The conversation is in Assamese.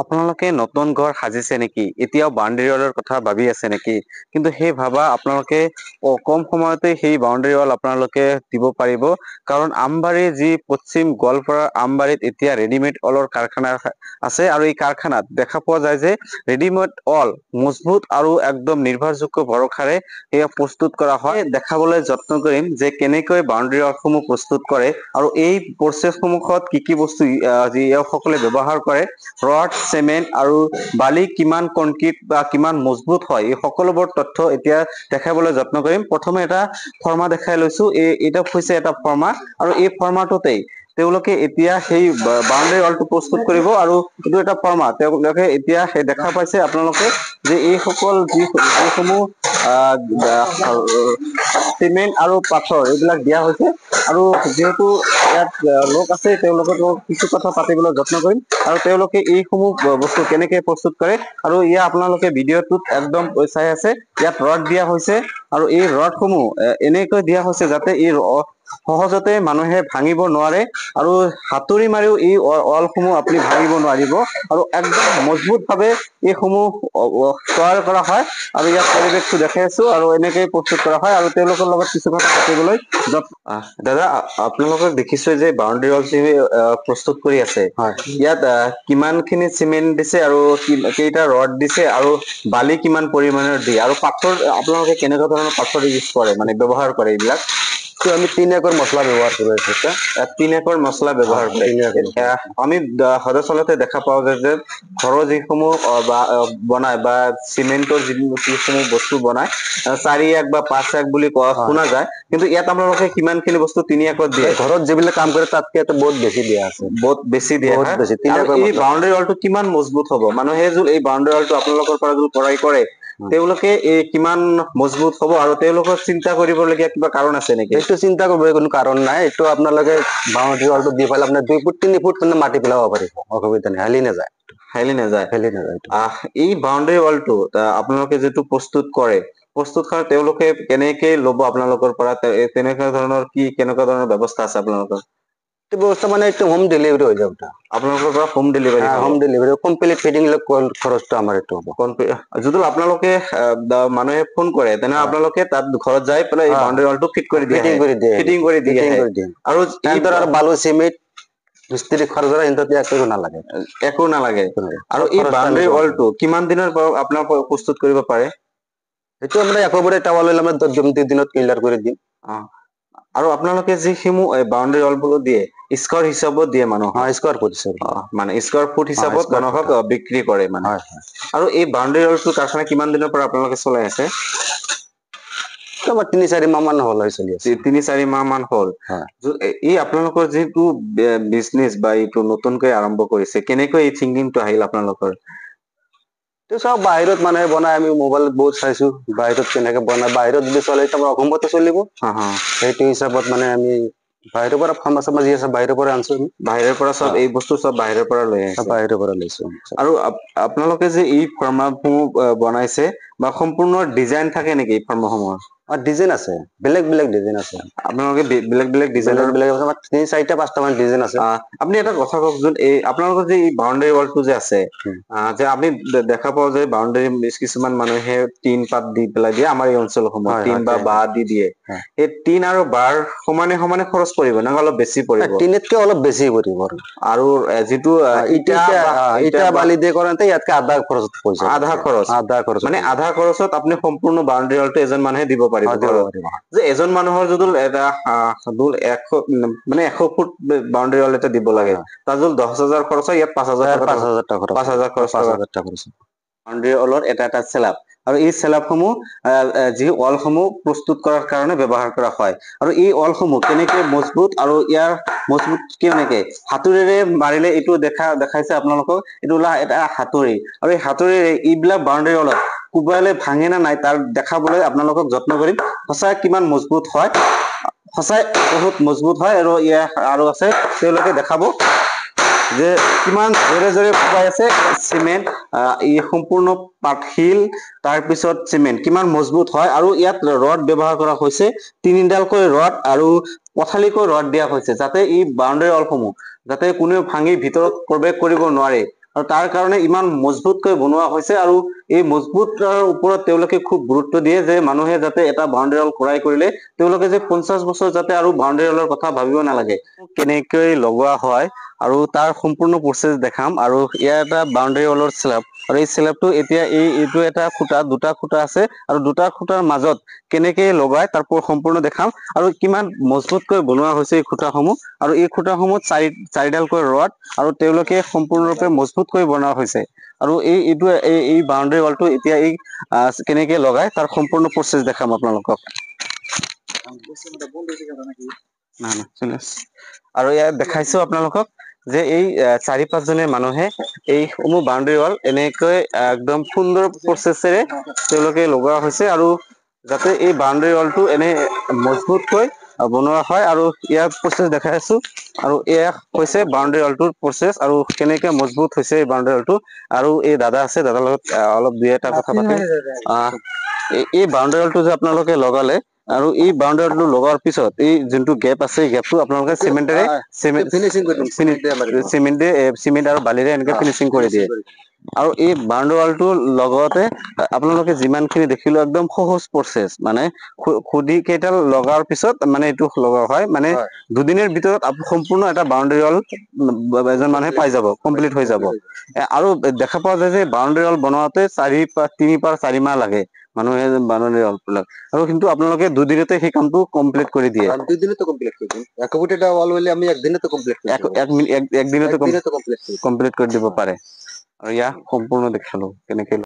আপোনালোকে নতুন ঘৰ সাজিছে নেকি? এতিয়াও বাউণ্ডেৰী ৱালৰ কথা ভাবি আছে নেকি? কিন্তু সেই ভাবা আপোনালোকে কম সময়তে সেই বাউণ্ডেৰী ৱাল আপোনালোকে দিব পাৰিব। কাৰণ আমবাৰী যি পশ্চিম গোৱালপাৰা আমবাৰীত এতিয়া ৰেডিমেড ৱালৰ কাৰখানা আছে আৰু এই কাৰখানাত দেখা পোৱা যায় যে ৰেডিমেড ৱাল মজবুত আৰু একদম নিৰ্ভৰযোগ্য ভৰসাৰে এয়া প্ৰস্তুত কৰা হয়। দেখাবলৈ যত্ন কৰিম যে কেনেকৈ বাউণ্ডেৰী ৱালসমূহ প্ৰস্তুত কৰে আৰু এই প্ৰচেছসমূহত কি বস্তু যি সকলে ব্যৱহাৰ কৰে, ৰড, চিমেণ্ট আৰু বালি কিমান কংক্ৰিট বা কিমান মজবুত হয়, এই সকলোবোৰ তথ্য এতিয়া দেখাবলৈ যত্ন কৰিম। প্ৰথমে এটা ফৰ্মা দেখাই লৈছো। এটা হৈছে এটা ফৰ্মা আৰু এই ফৰ্মাটোতেই তেওঁলোকে এতিয়া সেই বাউণ্ডেৰী ৱালটো প্ৰস্তুত কৰিব আৰু এইটো এটা ফৰ্মা। তেওঁলোকে এতিয়া দেখা পাইছে আপোনালোকে যে এইসমূহ চিমেণ্ট আৰু পাথৰ এইবিলাক দিয়া হৈছে আৰু যিহেতু ইয়াত লোক আছে তেওঁলোকৰ কিছু কথা পাতিবলৈ যত্ন কৰিম আৰু তেওঁলোকে এইসমূহ বস্তু কেনেকে প্ৰস্তুত কৰে আৰু ইয়াত আপোনালোকে ভিডিঅ'টোত একদম চাই আছে, ইয়াত ৰড দিয়া হৈছে আৰু এই ৰডসমূহ এনেকৈ দিয়া হৈছে যাতে এই সহজতে মানুহে ভাঙিব নোৱাৰে আৰু হাতুৰি মাৰিও এই ৱালসমূহ আপুনি ভাঙিব নোৱাৰিব আৰু একদম মজবুত ভাৱে এইসমূহ তৈয়াৰ কৰা হয় আৰু ইয়াত পৰিৱেশটো দেখাই আছো আৰু এনেকেই প্ৰস্তুত কৰা হয় আৰু তেওঁলোকৰ লগত কিছু কথা পাতিবলৈ দাদা, আপোনালোকক দেখিছো যে বাউণ্ডেৰী ৱাল প্ৰস্তুত কৰি আছে। ইয়াত কিমান খিনি চিমেণ্ট দিছে আৰু কেইটা ৰড দিছে আৰু বালি কিমান পৰিমাণৰ দিয়ে আৰু পাথৰ আপোনালোকে কেনেকুৱা ধৰণৰ পাথৰ ইউজ কৰে, মানে ব্যৱহাৰ কৰে এইবিলাক? আমি 3 একৰ মছলা ব্যবহাৰ কৰে আছি। 3 একৰ মছলা ব্যৱহাৰ কৰে। আমি সদচলতে দেখা পাওঁ যে ঘৰৰ যিসমূহ বনাই বা চিমেণ্টৰ যিসমূহ বস্তু বনাই 4 এক বা 5 এক বুলি শুনা যায়, কিন্তু ইয়াত আপোনালোকে কিমান খিনি বস্তু 3 একত দিয়ে? ঘৰত যিবিলাক কাম কৰে তাতকে বহুত বেছি দিয়া আছে। বহুত বেছি দিয়া হয়। আৰু এই বাউণ্ডেৰী ৱালটো কিমান মজবুত হ'ব? মানুহে যদি এই বাউণ্ডেৰী ৱালটো আপোনালোকৰ পৰা যদি ক্ৰয় কৰে তেওঁলোকে কিমান মজবুত হ'ব আৰু তেওঁলোকৰ চিন্তা কৰিবলগীয়া কিবা কাৰণ আছে নেকি? এইটো চিন্তা কৰিব কোনো কাৰণ নাই। এইটো আপোনালোকে বাউণ্ডেৰী ৱালটো দি পেলাই আপোনাৰ 2 ফুট 3 ফুট মাটি পেলাব পাৰিব, অসুবিধা নাই, হালি নাযায়। এই বাউণ্ডেৰী ৱালটো আপোনালোকে যিটো প্ৰস্তুত কৰে, প্ৰস্তুত কৰা তেওঁলোকে কেনেকে ল'ব আপোনালোকৰ পৰা? তেনেকুৱা ধৰণৰ কেনেকুৱা ধৰণৰ ব্যৱস্থা আছে আপোনালোকৰ? ব্যৱস্থা মানে একটু হোম ডেলিভাৰি হয়ে যাবে। আপোনালোকৰ পৰা হোম ডেলিভাৰী হ'ব? হোম ডেলিভাৰি কমপ্লিট ফিটিং খৰচটো আমাৰ এইটো হ'ব। যদি আপোনালোকে মানুহে ফোন কৰে তেনেহলে আপোনালোকে তাত ঘৰত যাই পেলাই এই বাউণ্ডেৰী ৱালটো ফিটিং কৰি দিয়ে আৰু বালু চিমেণ্ট মিস্ত্ৰি খৰচ একো নালাগে। আৰু এই বাউণ্ডেৰী ৱালটো কিমান দিনৰ পৰা আপোনালোকে প্ৰস্তুত কৰিব পাৰে? এইটো আমৰা একেবাৰে টাওয়াল হইলে আমৰা 2 দিনত ক্লিয়াৰ কৰে দিই। আৰু আপোনালোকে যিসমূহ বাউণ্ডেৰী ৱালবোৰ দিয়ে স্কোয়াৰ হিচাপত দিয়ে মানুহক? স্কোয়াৰ ফুট হিচাপে, মানে স্কোয়াৰ ফুট হিচাপত মানুহক বিক্ৰী কৰে মানে। আৰু এই বাউণ্ডেৰী ৱালটো কাৰখানা কিমান দিনৰ পৰা আপোনালোকে চলাই আছে? 3-4 মাহ মান হ'ল চলি আছে। 3-4 মাহ মান হ'ল। এই আপোনালোকৰ যিটো বিজনেছ বা এইটো নতুনকৈ আৰম্ভ কৰিছে, কেনেকৈ এই থিংকিংটো আহিল আপোনালোকৰ? সব বাহিৰত মানুহে বনাই, আমি মোবাইলত বহুত চাইছো বাহিৰত কেনেকে বনাই, বাহিৰত যদি চলে আমাৰ অসমতো চলিব। সেইটো হিচাপত মানে আমি বাহিৰৰ পৰা ফাৰ্মা চাৰ্মা যি আছে বাহিৰৰ পৰা আনছো। বাহিৰৰ পৰা চব এই বস্তু চব বাহিৰৰ পৰা লৈ আহিছে? বাহিৰৰ পৰা লৈছো। আৰু আপোনালোকে যে এই ফাৰ্মাসমূহ বনাইছে বা সম্পূৰ্ণ ডিজাইন থাকে নেকি এই ফাৰ্মাসমূহৰ? ডিজাইন আছে, বেলেগ বেলেগ ডিজাইন আছে। আপোনালোকে বেলেগ বেলেগ ডিজাইনৰ 3-4টা-5টা মান ডিজাইন আছে। আপুনি এটা কথা কওকচোন, এই আপোনালোকৰ যে এই বাউণ্ডেৰী ৱালটো যে আছে, যে আমি দেখা পাওঁ যে বাউণ্ডেৰী কিছুমান মানুহে টিন পাত দি পেলাই দিয়ে, আমাৰ এই অঞ্চলসমূহত টিন বা বাঁহ দি দিয়ে। এই টিন আৰু বাঁহ সমানে সমানে খৰচ পৰিব নে অলপ বেছি পৰিব? টিনতকে অলপ বেছি পৰিব। আৰু যিটো ইটা বালি দিয়ে কৰোঁতে ইয়াতকে আধা খৰচ পইচা। আধা খৰচ মানে আধা খৰচত আপুনি সম্পূৰ্ণ বাউণ্ডেৰী ৱালটো এজন মানুহে দিব পাৰিব। যে এজন মানুহৰ যদি এটা 100 ফুট বাউণ্ডেৰী ৱাল এটা দিব লাগে, তাৰ যদি 10,000 খৰচ হয়, ইয়াত 5,000 খৰচ। বাউণ্ডেৰী ৱালৰ এটা চেলাপ আৰু এই চেলাপসমূহ যি ৱালসমূহ প্ৰস্তুত কৰাৰ কাৰণে ব্যৱহাৰ কৰা হয়। আৰু এই ৱালসমূহ কেনেকে মজবুত আৰু ইয়াৰ মজবুত কেনেকে হাতুৰিৰে মাৰিলে এইটো দেখাইছে আপোনালোকক, এইটো এটা হাতুৰি আৰু এই হাতুৰিৰে এইবিলাক বাউণ্ডেৰী ৱালত কোবালে ভাঙে না নাই তাৰ দেখাবলৈ আপোনালোকক যত্ন কৰিম। সঁচাই কিমান মজবুত হয়, সঁচাই বহুত মজবুত হয়। আৰু আছে তেওঁলোকে দেখাব যে কিমান জোৰে জোৰে কোবাই আছে চিমেণ্ট, এই সম্পূৰ্ণ পাতশিল, তাৰপিছত চিমেণ্ট কিমান মজবুত হয়। আৰু ইয়াত ৰড ব্যৱহাৰ কৰা হৈছে, 3ডালকৈ ৰড আৰু পথালিকৈ ৰড দিয়া হৈছে যাতে এই বাউণ্ডেৰী ৱালসমূহ যাতে কোনেও ভাঙি ভিতৰত প্ৰৱেশ কৰিব নোৱাৰে আৰু তাৰ কাৰণে ইমান মজবুতকৈ বনোৱা হৈছে আৰু এই মজবুতৰ ওপৰত তেওঁলোকে খুব গুৰুত্ব দিয়ে যে মানুহে যাতে এটা বাউণ্ডেৰী ৱাল ক্ৰয় কৰিলে তেওঁলোকে যে 50 বছৰ যাতে আৰু বাউণ্ডেৰী ৱালৰ কথা ভাবিব নালাগে কেনেকৈ লগোৱা হয় আৰু তাৰ সম্পূৰ্ণ প্ৰচেছ দেখাম আৰু ইয়াৰ এটা বাউণ্ডেৰী ৱালৰ স্ল্যাব আৰু এই স্ল্যাবটো এতিয়া এইটো এটা খুঁটা দুটা খুঁটা আছে আৰু দুটা খুঁটাৰ মাজত কেনেকৈ লগাই তাৰ সম্পূৰ্ণ দেখাম আৰু কিমান মজবুতকৈ বনোৱা হৈছে এই খুঁটাসমূহ আৰু এই খুঁটাসমূহ চাৰিডালকৈ ৰড আৰু তেওঁলোকে সম্পূৰ্ণৰূপে মজবুতকৈ বনোৱা হৈছে আৰু এই বাউণ্ডেৰী ৱালটো এতিয়া এই কেনেকৈ লগাই তাৰ সম্পূৰ্ণ প্ৰচেছ দেখাম আপোনালোকক আৰু ইয়াত দেখাইছো আপোনালোকক যে এই 4-5 জনে মানুহে এই সমূহ বাউণ্ডেৰী ৱাল এনেকৈ একদম সুন্দৰ প্ৰচেছেৰে তেওঁলোকে লগোৱা হৈছে আৰু যাতে এই বাউণ্ডেৰী ৱালটো এনে মজবুতকৈ বনোৱা হয় আৰু ইয়াৰ প্ৰচেছ দেখাই আছো আৰু এয়া হৈছে বাউণ্ডেৰী ৱালটোৰ প্ৰচেছ আৰু কেনেকৈ মজবুত হৈছে এই বাউণ্ডেৰী ৱালটো আৰু এই দাদা আছে দাদাৰ লগত অলপ দুই এটা কথা পাতিম এই বাউণ্ডেৰী ৱালটো যে আপোনালোকে লগালে আৰু এই বাউণ্ডেৰী ৱালটো লগোৱাৰ পিছত এই যোনটো গেপ আছে এই গেপটো আপোনালোকে চিমেণ্টেৰে চিমেণ্ট আৰু বালিৰে এনেকে ফিনিচিং কৰি দিয়ে আৰু এই বাউণ্ডেৰী ৱালটো লগতে আপোনালোকে যিমানখিনি দেখিলো একদম সহজ প্ৰচেছ মানে খুদি কেইডাল লগাৰ পিছত মানে এইটো লগোৱা হয় মানে দুদিনৰ ভিতৰত সম্পূৰ্ণ এটা বাউণ্ডেৰী ৱাল এজন মানুহে পাই যাব কমপ্লিট হৈ যাব আৰু দেখা পোৱা যায় যে বাউণ্ডেৰী ৱাল বনাওঁতে 3 মাহ লাগে মানুহে বাউণ্ডেৰী ৱাল বিলাক আৰু কিন্তু আপোনালোকে দুদিনতে সেই কামটো কমপ্লিট কৰি দিয়ে দুদিনতে কমপ্লিট কৰি দিম এক ফুট এটা ওয়াল হলে আমি একদিনতে কমপ্লিট কৰি একদিনতে কমপ্লিট কৰি দিব পাৰে আৰু ইয়াক সম্পূৰ্ণ দেখালো কেনেকে